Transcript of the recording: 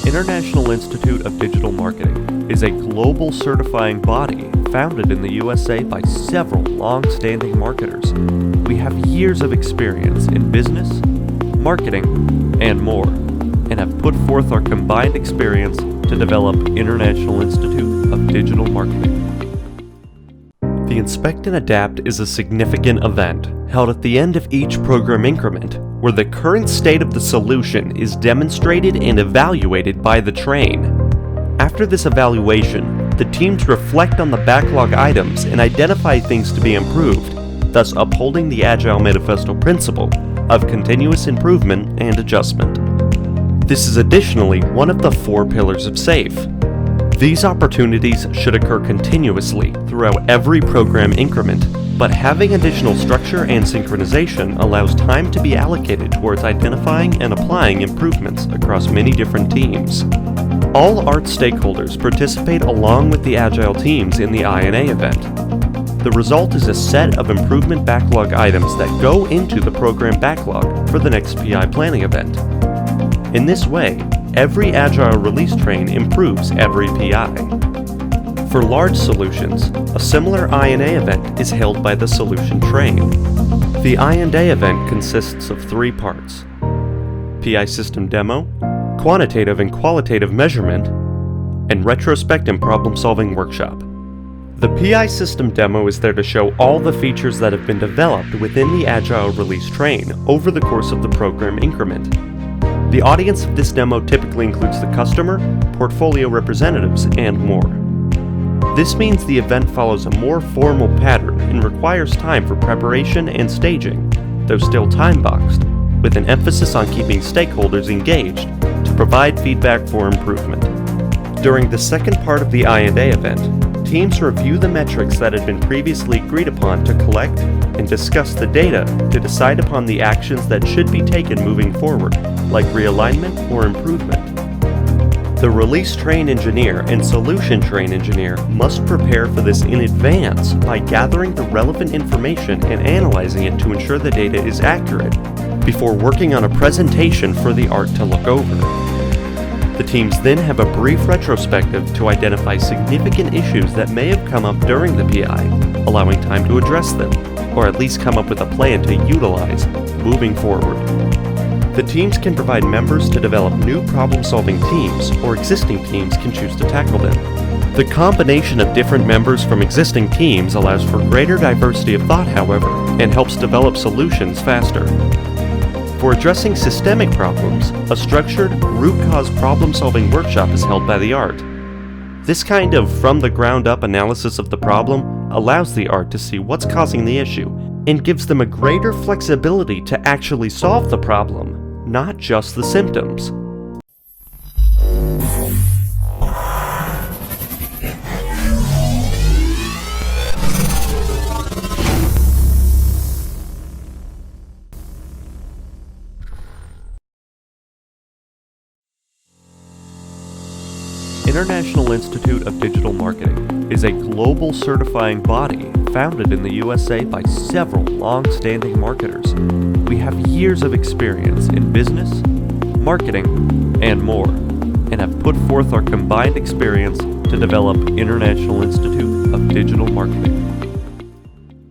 International Institute of Digital Marketing is a global certifying body founded in the USA by several long-standing marketers. We have years of experience in business, marketing, and more, and have put forth our combined experience to develop International Institute of Digital Marketing. The Inspect and Adapt is a significant event held at the end of each program increment, where the current state of the solution is demonstrated and evaluated by the train. After this evaluation, the teams reflect on the backlog items and identify things to be improved, thus upholding the Agile Manifesto principle of continuous improvement and adjustment. This is additionally one of the 4 pillars of SAFe. These opportunities should occur continuously throughout every program increment, but having additional structure and synchronization allows time to be allocated towards identifying and applying improvements across many different teams. All ART stakeholders participate along with the Agile teams in the I&A event. The result is a set of improvement backlog items that go into the program backlog for the next PI planning event. In this way, every Agile release train improves every PI. For large solutions, a similar I&A event is held by the solution train. The I&A event consists of 3 parts: PI system demo, quantitative and qualitative measurement, and retrospect and problem-solving workshop. The PI system demo is there to show all the features that have been developed within the Agile release train over the course of the program increment. The audience of this demo typically includes the customer, portfolio representatives, and more. This means the event follows a more formal pattern and requires time for preparation and staging, though still time-boxed, with an emphasis on keeping stakeholders engaged to provide feedback for improvement. During the second part of the I&A event, teams review the metrics that had been previously agreed upon to collect and discuss the data to decide upon the actions that should be taken moving forward, like realignment or improvement. The release train engineer and solution train engineer must prepare for this in advance by gathering the relevant information and analyzing it to ensure the data is accurate, before working on a presentation for the ART to look over. The teams then have a brief retrospective to identify significant issues that may have come up during the PI, allowing time to address them, or at least come up with a plan to utilize moving forward. The teams can provide members to develop new problem-solving teams, or existing teams can choose to tackle them. The combination of different members from existing teams allows for greater diversity of thought, however, and helps develop solutions faster. For addressing systemic problems, a structured, root-cause problem-solving workshop is held by the ART. This kind of from-the-ground-up analysis of the problem allows the ART to see what's causing the issue and gives them a greater flexibility to actually solve the problem, not just the symptoms. International Institute of Digital Marketing is a global certifying body founded in the USA by several long-standing marketers. We have years of experience in business, marketing, and more, and have put forth our combined experience to develop International Institute of Digital Marketing.